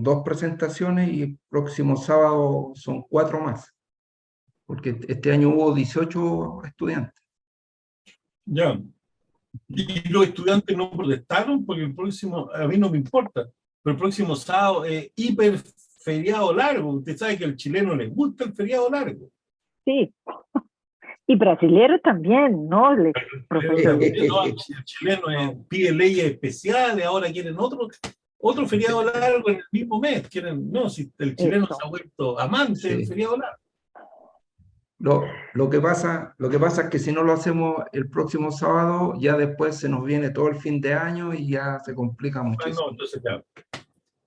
son 2 presentaciones y el próximo sábado son 4 más, porque este año hubo 18 estudiantes. Ya. Y los estudiantes no protestaron porque el próximo, a mí no me importa, pero el próximo sábado es hiper feriado largo. Usted sabe que al chileno le gusta el feriado largo. Sí. Y brasileros también, ¿no? Profesor. No, el chileno pide leyes especiales, ahora quieren otro feriado largo en el mismo mes. Quieren, no, si el chileno se ha vuelto amante del feriado largo. Lo que pasa es que si no lo hacemos el próximo sábado, ya después se nos viene todo el fin de año y ya se complica muchísimo. No, entonces ya.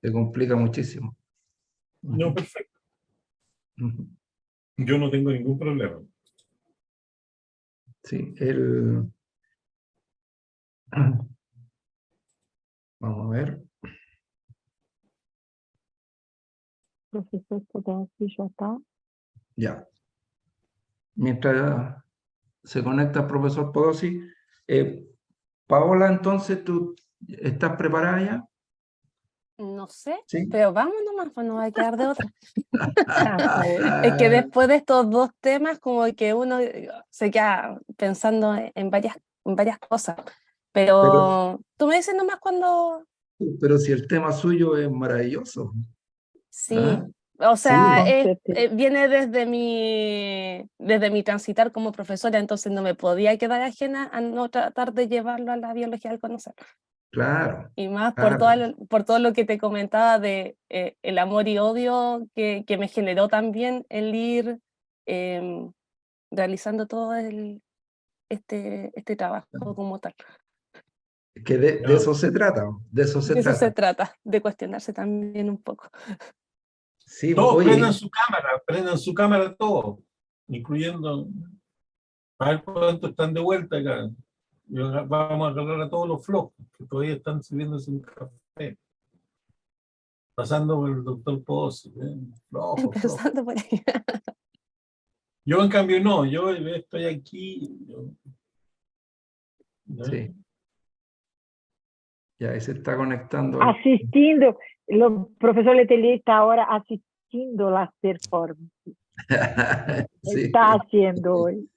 Se complica muchísimo. No, perfecto. Yo no tengo ningún problema. Sí, vamos a ver. Profesor Podolsky ya está. Ya. Mientras se conecta el profesor Podolsky, Paola, entonces, ¿tú estás preparada ya? No sé, ¿Sí? pero vamos nomás, pues no va a quedar de otra. Es que después de estos 2 temas, como que uno se queda pensando en varias cosas. Pero tú me dices nomás cuando... Pero si el tema suyo es maravilloso. Sí, ¿Ah? o sea, Sí. viene desde mi transitar como profesora, entonces no me podía quedar ajena a no tratar de llevarlo a la biología del conocer. Claro. Y más Claro. por todo lo que te comentaba de el amor y odio que me generó también el ir realizando todo este trabajo como tal. Que de eso se trata, de eso se De eso se trata. trata, de cuestionarse también un poco. Sí, Todos oye, prendan su cámara todos, incluyendo, a ver cuántos están de vuelta acá. Vamos a agarrar a todos los flojos, que todavía están sirviéndose un café. Pasando por el doctor Pozzi, flojo. Empezando por ahí. Yo en cambio no, yo estoy aquí. sí, ya ahí se está conectando. Asistiendo, el profesor Letelier está ahora asistiendo las performances. Sí. Está haciendo hoy.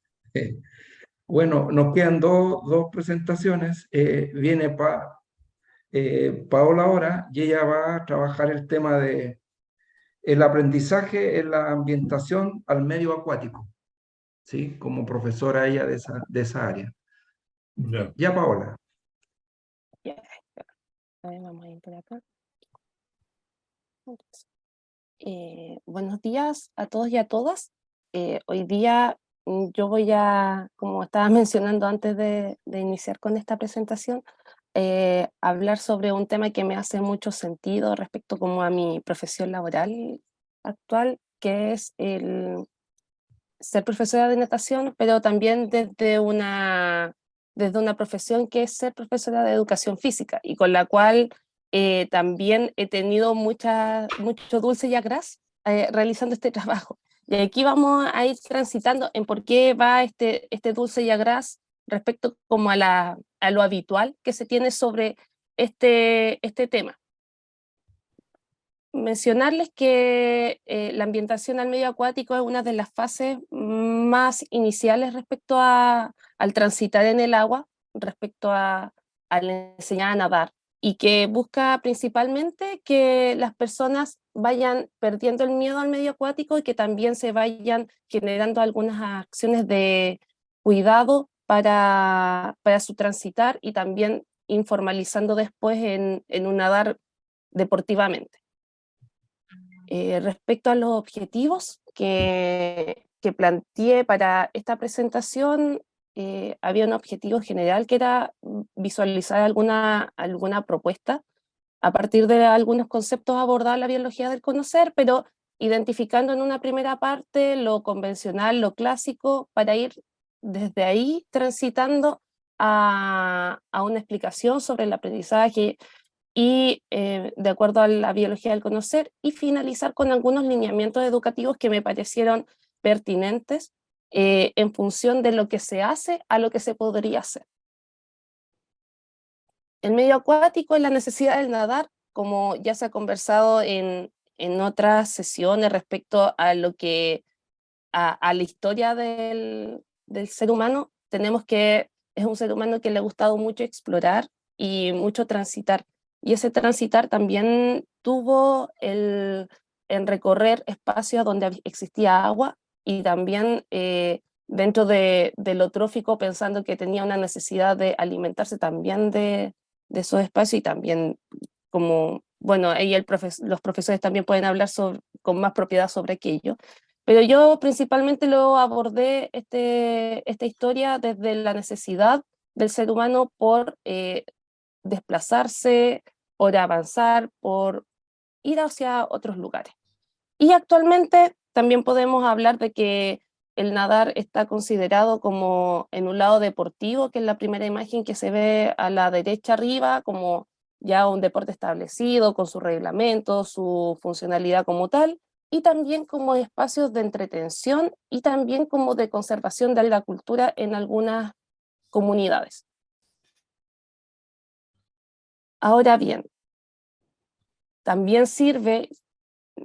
Bueno, nos quedan dos presentaciones. Viene Paola ahora y ella va a trabajar el tema de el aprendizaje en la ambientación al medio acuático, ¿sí? Como profesora ella de esa área. Ya. Ya, Paola. Ya, a ver, vamos a ir por acá. Buenos días a todos y a todas. Hoy día yo voy a, como estaba mencionando antes de iniciar con esta presentación, hablar sobre un tema que me hace mucho sentido respecto como a mi profesión laboral actual, que es el ser profesora de natación, pero también desde una profesión que es ser profesora de educación física, y con la cual también he tenido mucho dulce y agraz realizando este trabajo. Y aquí vamos a ir transitando en por qué va este dulce y agraz respecto como a lo habitual que se tiene sobre este tema. Mencionarles que la ambientación al medio acuático es una de las fases más iniciales respecto al transitar en el agua, respecto al enseñar a nadar, y que busca principalmente que las personas vayan perdiendo el miedo al medio acuático y que también se vayan generando algunas acciones de cuidado para su transitar, y también informalizando después en un nadar deportivamente. Respecto a los objetivos que planteé para esta presentación, había un objetivo general que era visualizar alguna propuesta a partir de algunos conceptos, abordar la biología del conocer, pero identificando en una primera parte lo convencional, lo clásico, para ir desde ahí transitando a una explicación sobre el aprendizaje y de acuerdo a la biología del conocer, y finalizar con algunos lineamientos educativos que me parecieron pertinentes en función de lo que se hace a lo que se podría hacer. El medio acuático es la necesidad del nadar como ya se ha conversado en otras sesiones respecto a lo que, a la historia del ser humano, tenemos que, es un ser humano que le ha gustado mucho explorar y mucho transitar. Y ese transitar también tuvo en recorrer espacios donde existía agua y también dentro de lo trófico, pensando que tenía una necesidad de alimentarse también de esos espacios y también como, bueno, ahí los profesores también pueden hablar con más propiedad sobre aquello. Pero yo principalmente lo abordé esta historia desde la necesidad del ser humano por desplazarse, por avanzar, por ir hacia otros lugares. Y actualmente también podemos hablar de que el nadar está considerado como en un lado deportivo, que es la primera imagen que se ve a la derecha arriba, como ya un deporte establecido, con su reglamento, su funcionalidad como tal, y también como espacios de entretención y también como de conservación de la cultura en algunas comunidades. Ahora bien, también sirve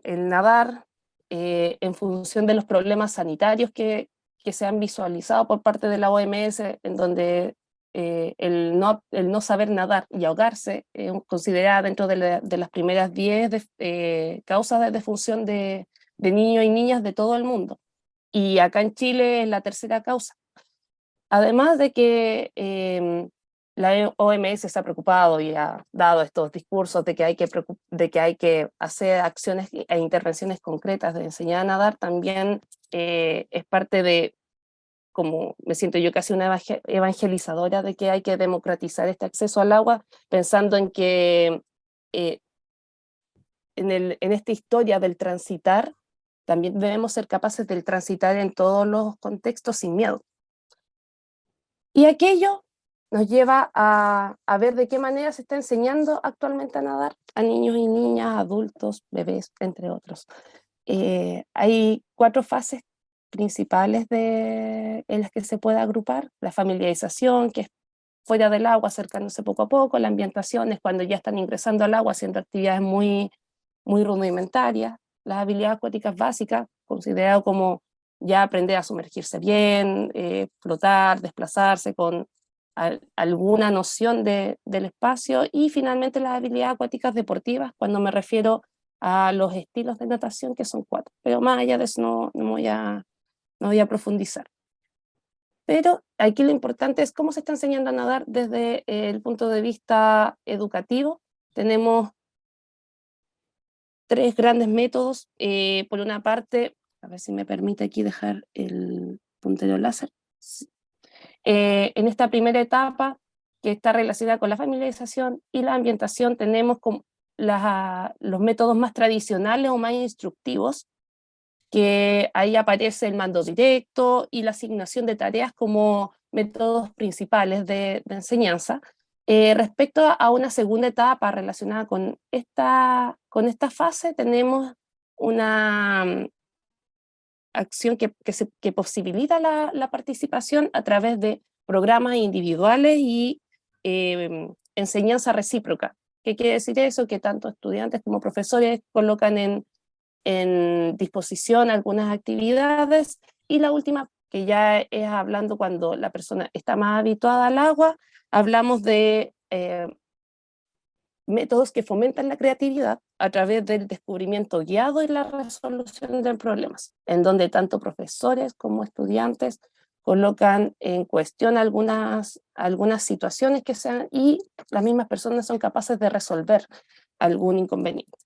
el nadar en función de los problemas sanitarios que se han visualizado por parte de la OMS, en donde el no saber nadar y ahogarse es considerada dentro de las primeras 10 causas de defunción de niños y niñas de todo el mundo. Y acá en Chile es la tercera causa. Además de que la OMS se ha preocupado y ha dado estos discursos de que hay que hacer acciones e intervenciones concretas de enseñar a nadar, también es parte de, como me siento yo casi una evangelizadora, de que hay que democratizar este acceso al agua, pensando en que en esta historia del transitar, también debemos ser capaces de transitar en todos los contextos sin miedo. Y aquello nos lleva a ver de qué manera se está enseñando actualmente a nadar a niños y niñas, adultos, bebés, entre otros. Hay 4 fases principales en las que se puede agrupar: la familiarización, que es fuera del agua, acercándose poco a poco; la ambientación es cuando ya están ingresando al agua, haciendo actividades muy, muy rudimentarias; las habilidades acuáticas básicas, considerado como ya aprender a sumergirse bien, flotar, desplazarse con alguna noción del espacio; y finalmente las habilidades acuáticas deportivas, cuando me refiero a los estilos de natación, que son 4, pero más allá de eso no voy a profundizar. Pero aquí lo importante es cómo se está enseñando a nadar desde el punto de vista educativo. Tenemos 3 grandes métodos. Por una parte, a ver si me permite aquí dejar el puntero láser. Sí. En esta primera etapa, que está relacionada con la familiarización y la ambientación, tenemos los métodos más tradicionales o más instructivos, que ahí aparece el mando directo y la asignación de tareas como métodos principales de enseñanza. Respecto a una segunda etapa relacionada con esta fase, tenemos una acción que posibilita la participación a través de programas individuales y enseñanza recíproca. ¿Qué quiere decir eso? Que tanto estudiantes como profesores colocan en disposición algunas actividades, y la última, que ya es hablando cuando la persona está más habituada al agua, hablamos de métodos que fomentan la creatividad a través del descubrimiento guiado y la resolución de problemas, en donde tanto profesores como estudiantes colocan en cuestión algunas situaciones que sean, y las mismas personas son capaces de resolver algún inconveniente.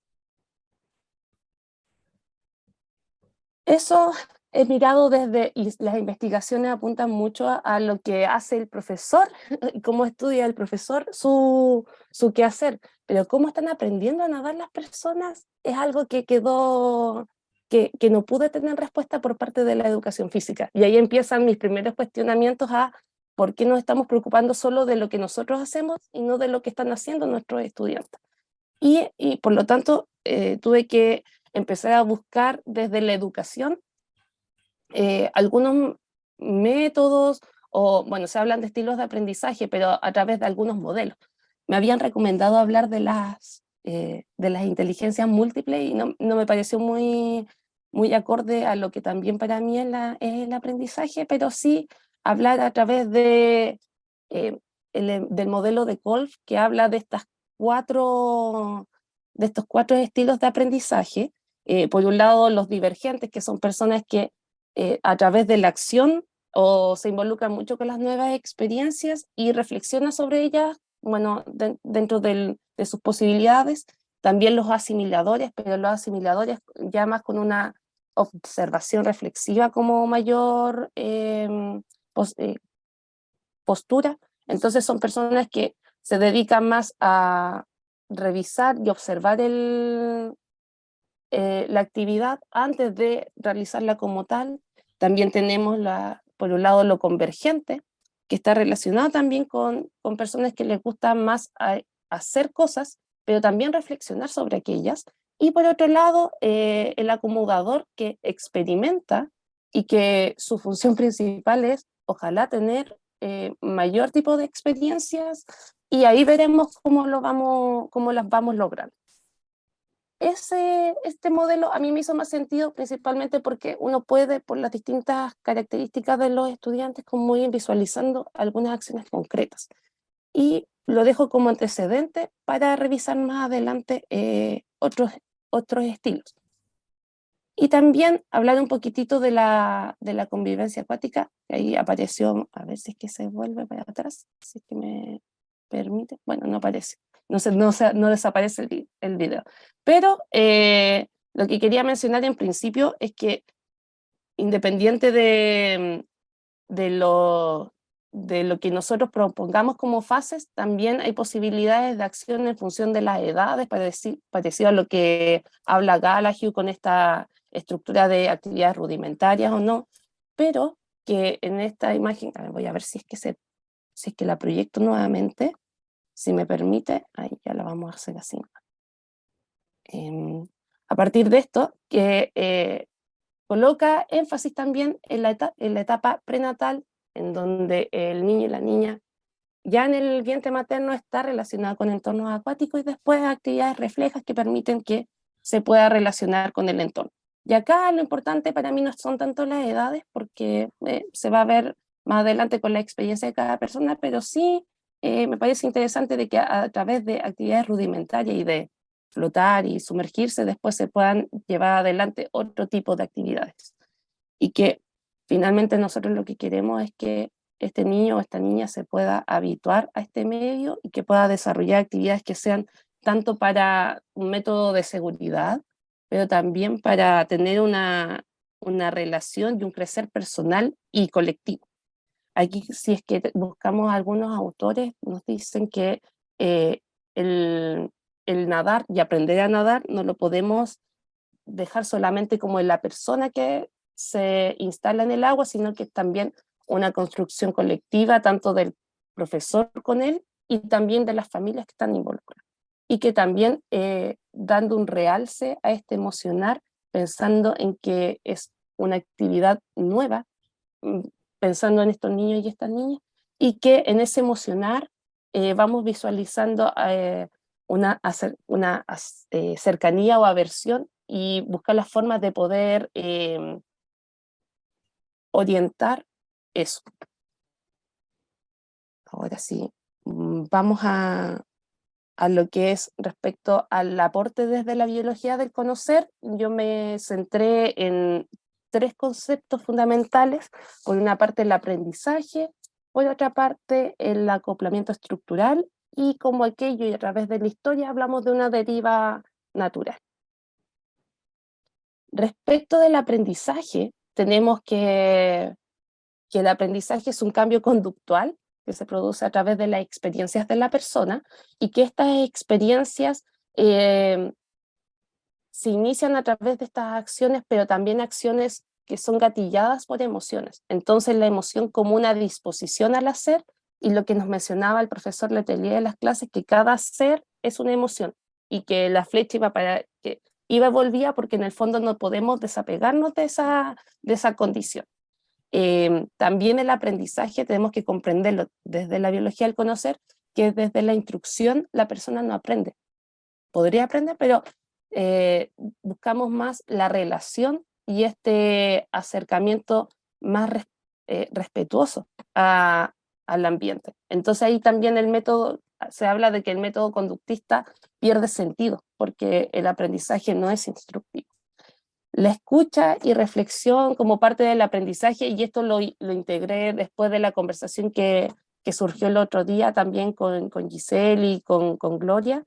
Eso he mirado y las investigaciones apuntan mucho a lo que hace el profesor y cómo estudia el profesor su quehacer, pero cómo están aprendiendo a nadar las personas es algo que quedó, que no pude tener respuesta por parte de la educación física. Y ahí empiezan mis primeros cuestionamientos a por qué nos estamos preocupando solo de lo que nosotros hacemos y no de lo que están haciendo nuestros estudiantes. Y por lo tanto, tuve que empezar a buscar desde la educación algunos métodos, o bueno, se hablan de estilos de aprendizaje, pero a través de algunos modelos. Me habían recomendado hablar de las de las inteligencias múltiples y no me pareció muy acorde a lo que también para mí es el aprendizaje, pero sí hablar a través de, del modelo de Kolb, que habla de estos cuatro estilos de aprendizaje. Por un lado, los divergentes, que son personas que a través de la acción o se involucran mucho con las nuevas experiencias y reflexionan sobre ellas, bueno, dentro de sus posibilidades. También los asimiladores, pero los asimiladores ya más con una observación reflexiva como mayor postura. Entonces son personas que se dedican más a revisar y observar la actividad antes de realizarla como tal. También tenemos, por un lado, lo convergente, que está relacionado también con personas que les gusta más hacer cosas, pero también reflexionar sobre aquellas. Y por otro lado, el acomodador, que experimenta y que su función principal es, ojalá, tener mayor tipo de experiencias, y ahí veremos cómo las vamos logrando. Este modelo a mí me hizo más sentido, principalmente porque uno puede, por las distintas características de los estudiantes, como ir visualizando algunas acciones concretas. Y lo dejo como antecedente para revisar más adelante otros estilos. Y también hablar un poquitito de la convivencia acuática, que ahí apareció, a ver si es que se vuelve para atrás, si es que me permite. Bueno, no aparece, no desaparece el video. Pero lo que quería mencionar en principio es que, independiente de lo que nosotros propongamos como fases, también hay posibilidades de acción en función de las edades, parecido a lo que habla Gallagher con esta estructura de actividades rudimentarias o no, pero que en esta imagen, voy a ver si es que la proyecto nuevamente, si me permite, ahí ya la vamos a hacer así. A partir de esto, que coloca énfasis también en la etapa prenatal, en donde el niño y la niña ya en el vientre materno está relacionado con entornos acuáticos, y después actividades reflejas que permiten que se pueda relacionar con el entorno. Y acá lo importante para mí no son tanto las edades, porque se va a ver más adelante con la experiencia de cada persona, pero sí me parece interesante de que a través de actividades rudimentarias y de flotar y sumergirse, después se puedan llevar adelante otro tipo de actividades. Y que finalmente nosotros lo que queremos es que este niño o esta niña se pueda habituar a este medio y que pueda desarrollar actividades que sean tanto para un método de seguridad, pero también para tener una relación y un crecer personal y colectivo. Aquí, si es que buscamos algunos autores, nos dicen que el nadar y aprender a nadar no lo podemos dejar solamente como en la persona que se instala en el agua, sino que también una construcción colectiva, tanto del profesor con él y también de las familias que están involucradas. Y que también dando un realce a este emocionar, pensando en que es una actividad nueva, pensando en estos niños y estas niñas, y que en ese emocionar vamos visualizando una cercanía o aversión, y buscar las formas de poder orientar eso. Ahora sí, vamos a lo que es respecto al aporte desde la biología del conocer. Yo me centré en 3 conceptos fundamentales: por una parte el aprendizaje, por otra parte el acoplamiento estructural, y como aquello y a través de la historia hablamos de una deriva natural. Respecto del aprendizaje, tenemos que el aprendizaje es un cambio conductual que se produce a través de las experiencias de la persona, y que estas experiencias se inician a través de estas acciones, pero también acciones que son gatilladas por emociones. Entonces la emoción como una disposición al hacer, y lo que nos mencionaba el profesor Letelier en las clases, que cada ser es una emoción, y que la flecha iba y volvía, porque en el fondo no podemos desapegarnos de esa condición. También el aprendizaje tenemos que comprenderlo desde la biología del conocer, que desde la instrucción la persona no aprende. podría aprender, pero buscamos más la relación y este acercamiento más respetuoso al ambiente. Entonces ahí también el método, se habla de que el método conductista pierde sentido, porque el aprendizaje no es instructivo. La escucha y reflexión como parte del aprendizaje, y esto lo integré después de la conversación que surgió el otro día también con Giselle y con Gloria,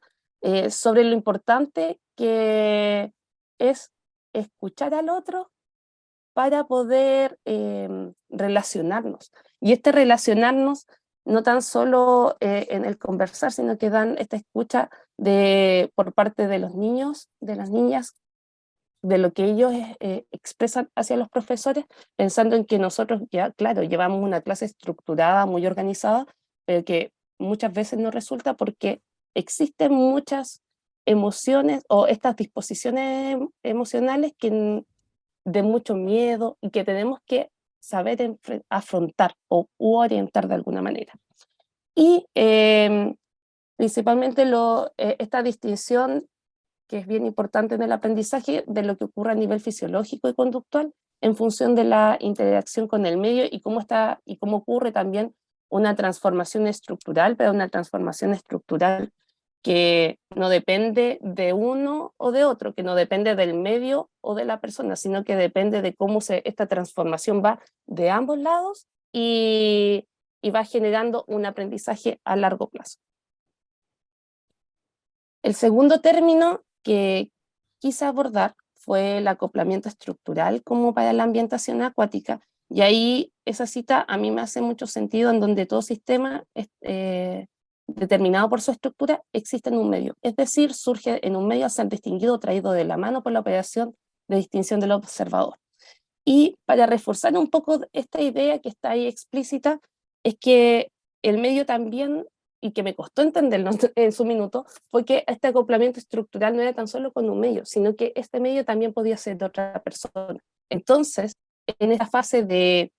sobre lo importante que es escuchar al otro para poder relacionarnos. Y este relacionarnos no tan solo en el conversar, sino que dan esta escucha por parte de los niños, de las niñas, de lo que ellos expresan hacia los profesores, pensando en que nosotros ya, claro, llevamos una clase estructurada, muy organizada, pero que muchas veces no resulta porque existen muchas emociones o estas disposiciones emocionales de mucho miedo y que tenemos que saber afrontar u orientar de alguna manera. Y principalmente esta distinción que es bien importante en el aprendizaje, de lo que ocurre a nivel fisiológico y conductual en función de la interacción con el medio y cómo ocurre también una transformación estructural, pero una transformación estructural que no depende de uno o de otro, que no depende del medio o de la persona, sino que depende de cómo esta transformación va de ambos lados y va generando un aprendizaje a largo plazo. El segundo término que quise abordar fue el acoplamiento estructural como para la ambientación acuática, y ahí esa cita a mí me hace mucho sentido, en donde todo sistema determinado por su estructura existe en un medio, es decir, surge en un medio a ser distinguido o traído de la mano por la operación de distinción del observador. Y para reforzar un poco esta idea que está ahí explícita, es que el medio también, y que me costó entenderlo en su minuto, fue que este acoplamiento estructural no era tan solo con un medio, sino que este medio también podía ser de otra persona. Entonces, en esta fase de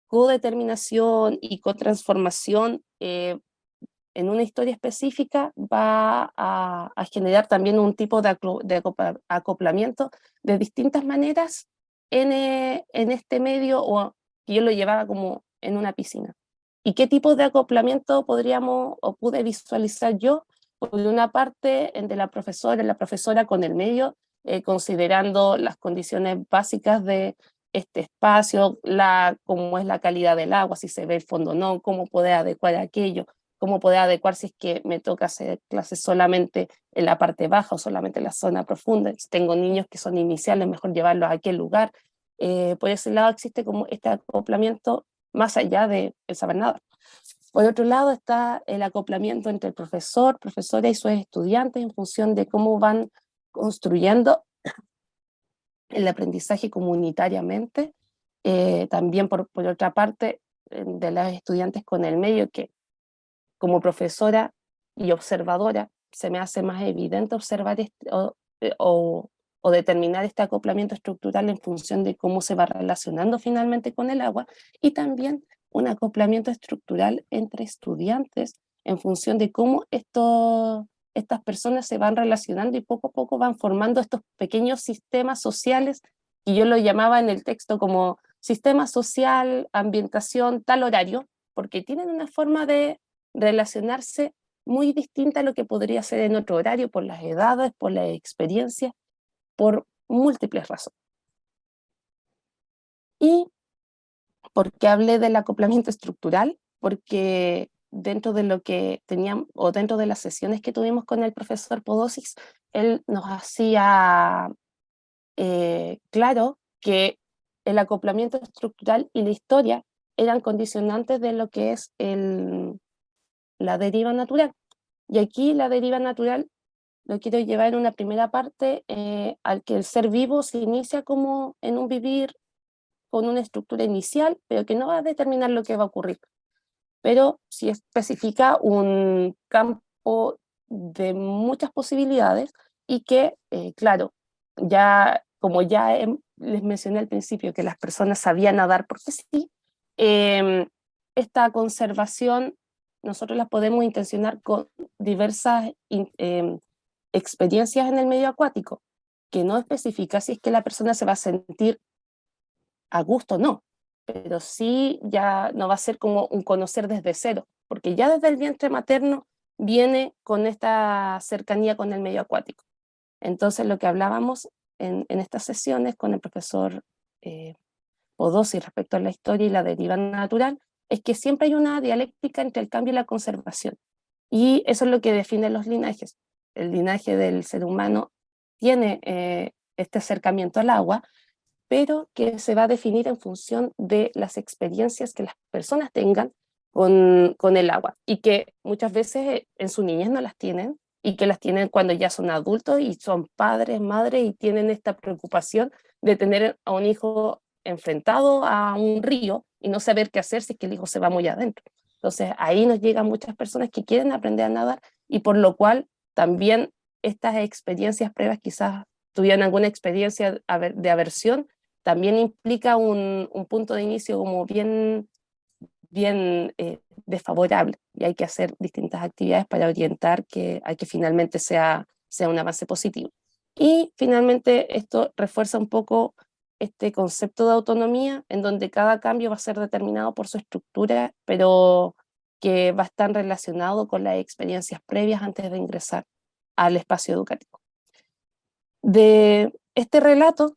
codeterminación y cotransformación, en una historia específica va a generar también un tipo de acoplamiento de distintas maneras en este medio, o que yo lo llevaba como en una piscina. ¿Y qué tipo de acoplamiento podríamos o pude visualizar yo? Por una parte, de la profesora con el medio, considerando las condiciones básicas de este espacio, cómo es la calidad del agua, si se ve el fondo o no, cómo poder adecuar aquello, cómo poder adecuar si es que me toca hacer clases solamente en la parte baja o solamente en la zona profunda. Si tengo niños que son iniciales, mejor llevarlos a aquel lugar. Por ese lado existe como este acoplamiento más allá del saber nadar. Por otro lado está el acoplamiento entre el profesora y sus estudiantes en función de cómo van construyendo el aprendizaje comunitariamente. También por otra parte, de los estudiantes con el medio, que como profesora y observadora se me hace más evidente observar o determinar este acoplamiento estructural en función de cómo se va relacionando finalmente con el agua, y también un acoplamiento estructural entre estudiantes en función de cómo estas personas se van relacionando y poco a poco van formando estos pequeños sistemas sociales, y yo lo llamaba en el texto como sistema social, ambientación, tal horario, porque tienen una forma de relacionarse muy distinta a lo que podría ser en otro horario, por las edades, por la experiencia, por múltiples razones. ¿Y por qué hablé del acoplamiento estructural? Porque dentro de lo que teníamos, o dentro de las sesiones que tuvimos con el profesor Podosis, él nos hacía claro que el acoplamiento estructural y la historia eran condicionantes de lo que es la deriva natural. Y aquí la deriva natural lo quiero llevar en una primera parte al que el ser vivo se inicia como en un vivir con una estructura inicial, pero que no va a determinar lo que va a ocurrir, pero sí especifica un campo de muchas posibilidades, y que, claro, como ya les mencioné al principio, que las personas sabían nadar porque sí, esta conservación nosotros la podemos intencionar con diversas experiencias en el medio acuático, que no especifica si es que la persona se va a sentir a gusto o no, pero sí ya no va a ser como un conocer desde cero, porque ya desde el vientre materno viene con esta cercanía con el medio acuático. Entonces lo que hablábamos en estas sesiones con el profesor Podosi respecto a la historia y la deriva natural, es que siempre hay una dialéctica entre el cambio y la conservación. Y eso es lo que define los linajes. El linaje del ser humano tiene este acercamiento al agua, pero que se va a definir en función de las experiencias que las personas tengan con el agua, y que muchas veces en su niñez no las tienen, y que las tienen cuando ya son adultos y son padres, madres, y tienen esta preocupación de tener a un hijo enfrentado a un río y no saber qué hacer si es que el hijo se va muy adentro. Entonces ahí nos llegan muchas personas que quieren aprender a nadar, y por lo cual también estas experiencias previas, quizás tuvieran alguna experiencia de aversión, también implica un punto de inicio como bien desfavorable, y hay que hacer distintas actividades para orientar a que finalmente sea un avance positivo. Y finalmente esto refuerza un poco este concepto de autonomía, en donde cada cambio va a ser determinado por su estructura, pero que va a estar relacionado con las experiencias previas antes de ingresar al espacio educativo. De este relato,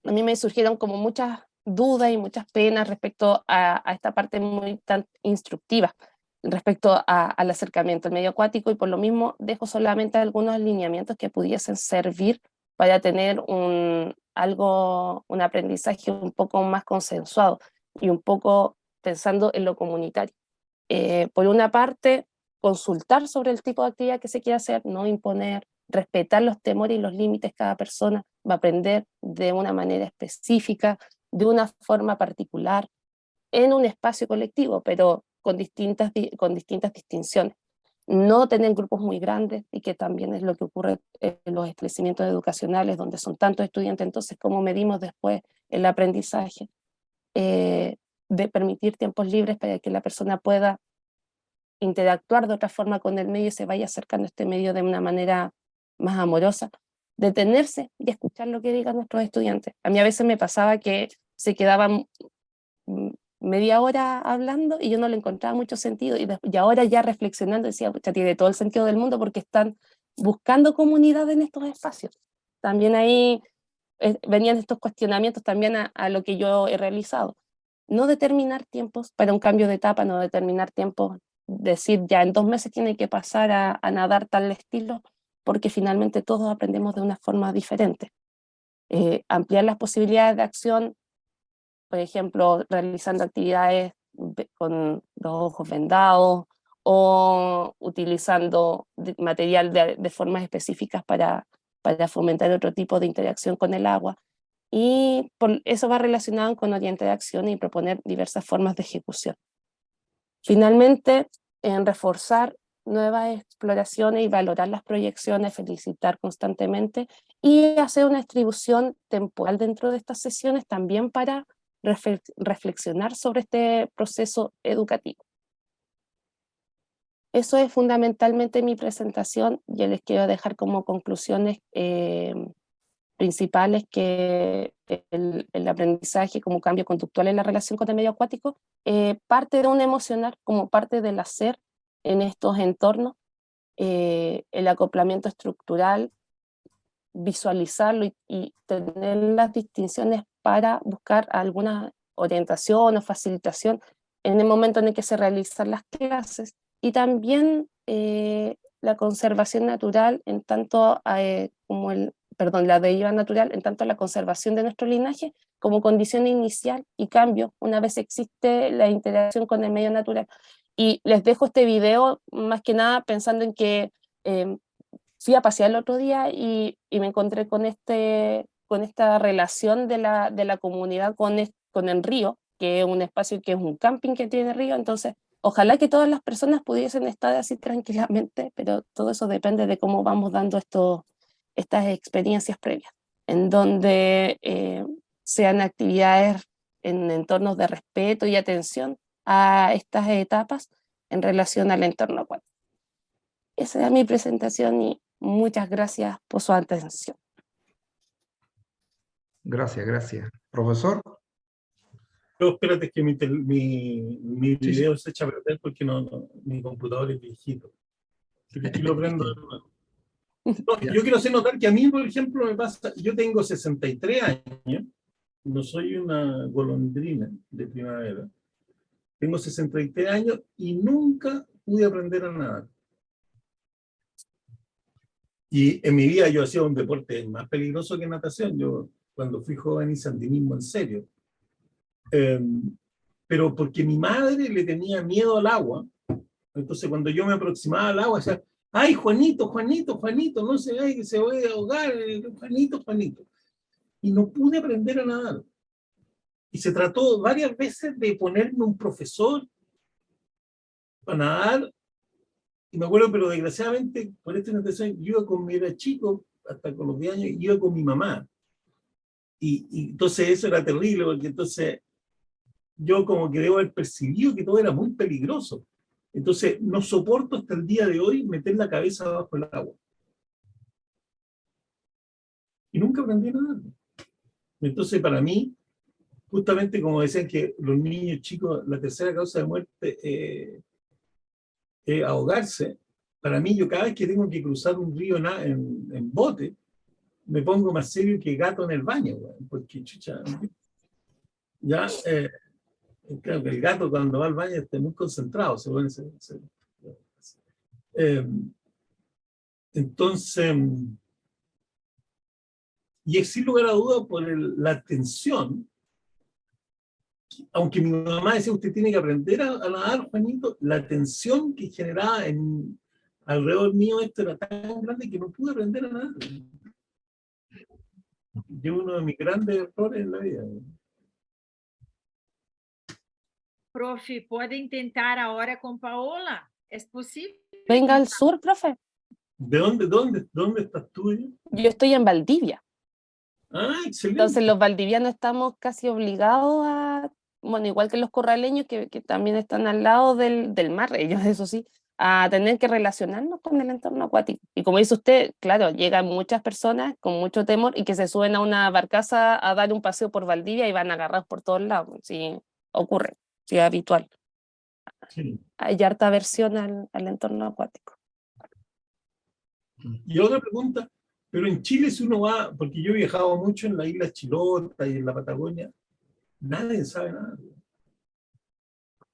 a mí me surgieron como muchas dudas y muchas penas respecto a esta parte muy tan instructiva, respecto al acercamiento al medio acuático, y por lo mismo dejo solamente algunos lineamientos que pudiesen servir para tener un aprendizaje un poco más consensuado y un poco pensando en lo comunitario. Por una parte, consultar sobre el tipo de actividad que se quiere hacer, no imponer, respetar los temores y los límites. Cada persona va a aprender de una manera específica, de una forma particular, en un espacio colectivo, pero con distintas distinciones. No tener grupos muy grandes, y que también es lo que ocurre en los establecimientos educacionales, donde son tantos estudiantes. Entonces, ¿cómo medimos después el aprendizaje? De permitir tiempos libres para que la persona pueda interactuar de otra forma con el medio y se vaya acercando a este medio de una manera más amorosa, detenerse y escuchar lo que digan nuestros estudiantes. A mí a veces me pasaba que se quedaban media hora hablando y yo no le encontraba mucho sentido, y ahora ya reflexionando decía, pucha, tiene todo el sentido del mundo, porque están buscando comunidad en estos espacios. También ahí venían estos cuestionamientos también a lo que yo he realizado. No determinar tiempos para un cambio de etapa, no determinar tiempos, decir ya en 2 meses tiene que pasar a nadar tal estilo, porque finalmente todos aprendemos de una forma diferente. Ampliar las posibilidades de acción, por ejemplo, realizando actividades con los ojos vendados, o utilizando material de formas específicas para fomentar otro tipo de interacción con el agua. Y eso va relacionado con orientar de acción y proponer diversas formas de ejecución. Finalmente, en reforzar nuevas exploraciones y valorar las proyecciones, felicitar constantemente, y hacer una distribución temporal dentro de estas sesiones también para reflexionar sobre este proceso educativo. Eso es fundamentalmente mi presentación. Yo les quiero dejar como conclusiones principales que el aprendizaje como cambio conductual en la relación con el medio acuático parte de un emocional como parte del hacer en estos entornos, el acoplamiento estructural, visualizarlo y tener las distinciones para buscar alguna orientación o facilitación en el momento en el que se realizan las clases, y también la conservación natural en tanto como la deriva natural en tanto la conservación de nuestro linaje como condición inicial y cambio una vez existe la interacción con el medio natural. Y les dejo este video más que nada pensando en que fui a pasear el otro día y me encontré con esta relación de la comunidad con el río, que es un espacio que es un camping que tiene río. Entonces ojalá que todas las personas pudiesen estar así tranquilamente, pero todo eso depende de cómo vamos dando estas experiencias previas, en donde sean actividades en entornos de respeto y atención a estas etapas en relación al entorno acuático. Esa era mi presentación y Muchas gracias por su atención. Gracias, gracias. Profesor, Pero espérate que mi sí, sí. video se echa a perder porque mi computador es viejito. Así que aquí lo prendo de nuevo. No, Ya. yo quiero hacer notar que a mí, por ejemplo, me pasa, yo tengo 63 años, no soy una golondrina de primavera, tengo 63 años y nunca pude aprender a nadar. Y en mi vida yo hacía un deporte más peligroso que natación. Yo cuando fui joven hice andinismo en serio. Pero porque mi madre le tenía miedo al agua, entonces cuando yo me aproximaba al agua, decía, ay, Juanito, Juanito, Juanito, no se vaya que se voy a ahogar, Juanito, Juanito. Y no pude aprender a nadar. Y se trató varias veces de ponerme un profesor para nadar, y me acuerdo, pero desgraciadamente, por esta natación, yo iba con, era chico, hasta con los 10 años, iba con mi mamá. Y entonces eso era terrible, porque entonces yo como que debo haber percibido que todo era muy peligroso. Entonces no soporto hasta el día de hoy meter la cabeza bajo el agua. Y nunca aprendí nada. Entonces para mí, justamente como decían que los niños chicos, la tercera causa de muerte es ahogarse, para mí yo cada vez que tengo que cruzar un río en bote, me pongo más serio que gato en el baño, porque chucha, ya... claro que el gato cuando va al baño está muy concentrado, entonces, y es sin lugar a duda por la tensión, aunque mi mamá decía, usted tiene que aprender a nadar, Juanito, la tensión que generaba alrededor mío esto era tan grande que no pude aprender a nadar. Y uno de mis grandes errores en la vida. Profe, podem tentar ahora con Paola? ¿Es posible? Venga al sur, profe. ¿De dónde estás tú? Yo estoy en Valdivia. Ah, excelente. Entonces los valdivianos estamos casi obligados a, bueno, igual que los corraleños que también están al lado del mar, ellos eso sí, a tener que relacionarnos con el entorno acuático. Y como dice usted, claro, llegan muchas personas con mucho temor y que se suben a una barcaza a dar un paseo por Valdivia y van agarrados por todos lados. Sí, ocurre, sí, es habitual. Sí. Hay harta aversión al entorno acuático. Y otra pregunta, pero en Chile si uno va, porque yo he viajado mucho en la isla Chilota y en la Patagonia, nadie sabe nada.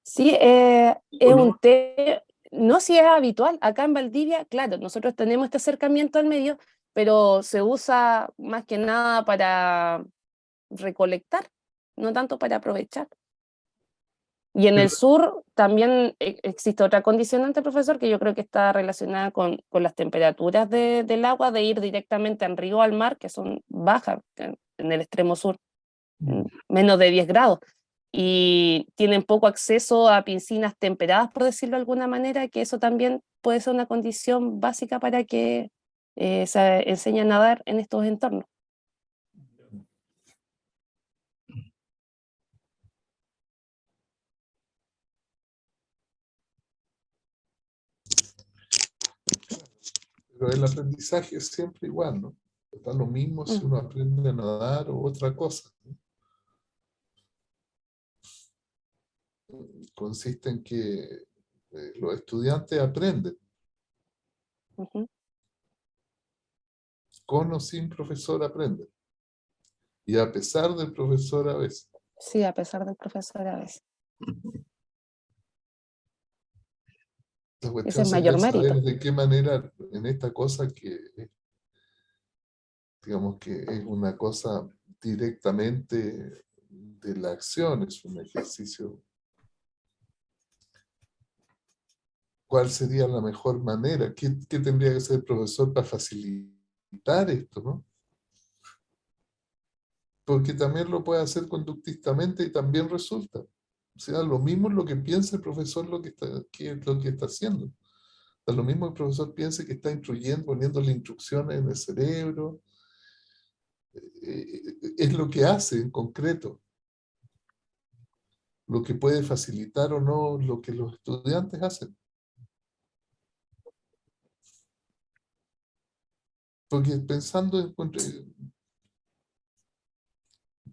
Sí, es un té, no si es habitual, acá en Valdivia, claro, nosotros tenemos este acercamiento al medio, pero se usa más que nada para recolectar, no tanto para aprovechar. Y en el sur también existe otra condicionante, profesor, que yo creo que está relacionada con las temperaturas del agua, de ir directamente al río o al mar, que son bajas en el extremo sur, menos de 10 grados. Y tienen poco acceso a piscinas temperadas, por decirlo de alguna manera, que eso también puede ser una condición básica para que se enseñe a nadar en estos entornos. Pero el aprendizaje es siempre igual, ¿no? Da lo mismo si uno aprende a nadar o otra cosa, ¿no? Consiste en que los estudiantes aprenden. Con o sin profesor aprenden. Y a pesar del profesor a veces. Sí, a pesar del profesor a veces. La Ese cuestión es sería mayor saber mérito. de qué manera en esta cosa que, digamos que es una cosa directamente de la acción, es un ejercicio. ¿Cuál sería la mejor manera? ¿Qué tendría que hacer el profesor para facilitar esto, no? Porque también lo puede hacer conductistamente y también resulta. O sea, lo mismo es lo que piensa el profesor lo que está haciendo. O sea, lo mismo el profesor piensa que está instruyendo, poniéndole instrucciones en el cerebro. Es lo que hace en concreto. Lo que puede facilitar o no lo que los estudiantes hacen. Porque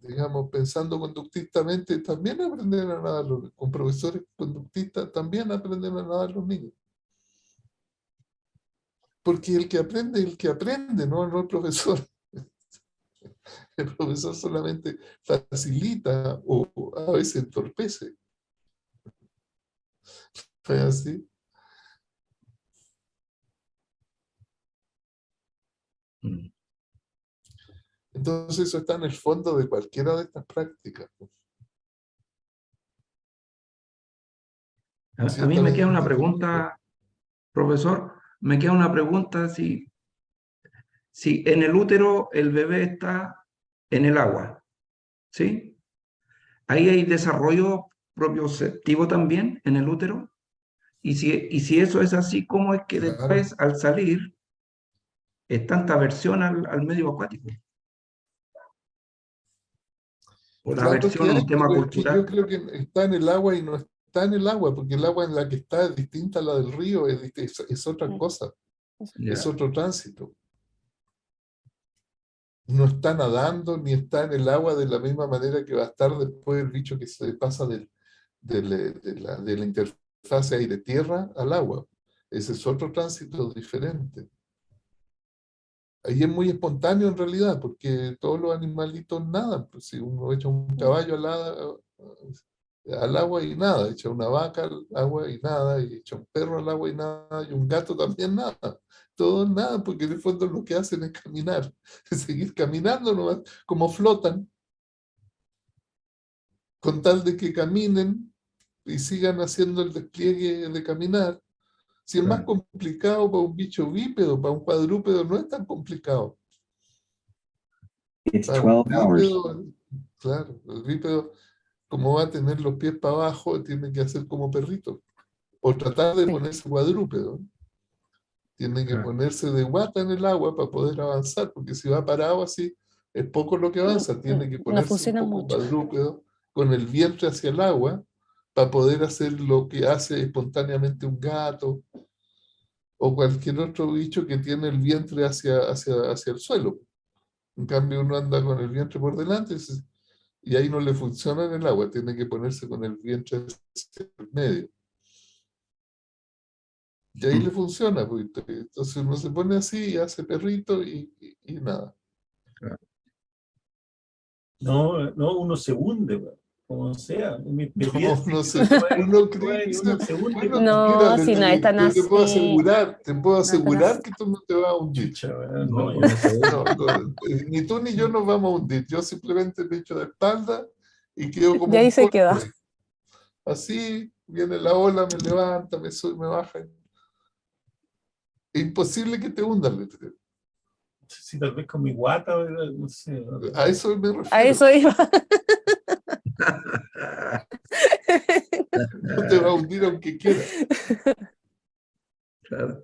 digamos, pensando conductistamente, también aprenden a nadar con profesores conductistas, también aprenden a nadar los niños. Porque el que aprende, no el profesor. El profesor solamente facilita o a veces entorpece. ¿Fue así? Mm. Entonces eso está en el fondo de cualquiera de estas prácticas. A mí me queda una pregunta, profesor, me queda una pregunta si en el útero el bebé está en el agua, ¿sí? Ahí hay desarrollo propioceptivo también en el útero. Y si eso es así, ¿cómo es que Claro. después al salir es tanta aversión al medio acuático? O la Claro aversión que a hay, un tema pero es que yo cultural. creo que está en el agua y no está en el agua, porque el agua en la que está es distinta a la del río, es otra cosa, es Ya, otro tránsito. No está nadando ni está en el agua de la misma manera que va a estar después el bicho que se pasa de la interfase aire-tierra al agua. Ese es otro tránsito diferente. Ahí es muy espontáneo en realidad, porque todos los animalitos nadan. Pues si uno echa un caballo al agua y nada, echa una vaca al agua y nada, y echa un perro al agua y nada, y un gato también nada. Todos nada, porque en el fondo lo que hacen es caminar, seguir caminando nomás, como flotan, con tal de que caminen y sigan haciendo el despliegue de caminar. Si es más claro. complicado para un bicho bípedo, para un cuadrúpedo no es tan complicado. It's Para un 12 hours. bípedo, claro, el bípedo, como va a tener los pies para abajo, tiene que hacer como perrito. O tratar de Sí. ponerse cuadrúpedo. Tiene que Claro. ponerse de guata en el agua para poder avanzar, porque si va parado así, es poco lo que avanza. Tiene que No ponerse un funciona poco mucho. cuadrúpedo, con el vientre hacia el agua, para poder hacer lo que hace espontáneamente un gato o cualquier otro bicho que tiene el vientre hacia el suelo. En cambio, uno anda con el vientre por delante y ahí no le funciona en el agua, tiene que ponerse con el vientre hacia el medio. Y ahí le funciona, pues, entonces uno se pone así y hace perrito y nada. No, uno se hunde, weón, como sea. En mi No, experiencia, no que sé, uno cree que uno se hunde. bueno, mira, No, si no es tan yo te puedo así. asegurar que tú no te vas a hundir. Chucha, weón, No, no, yo con no eso sé. Ni tú ni yo nos vamos a hundir. Yo simplemente me echo de espalda y quedo como Y ahí un se queda. cobre. Así viene la ola, me levanta, me sube, me baja. Es imposible que te hundas, Letrero. Si tal vez con mi guata, weón, no sé. A eso me A refiero. eso iba. No te va a hundir aunque quiera. claro.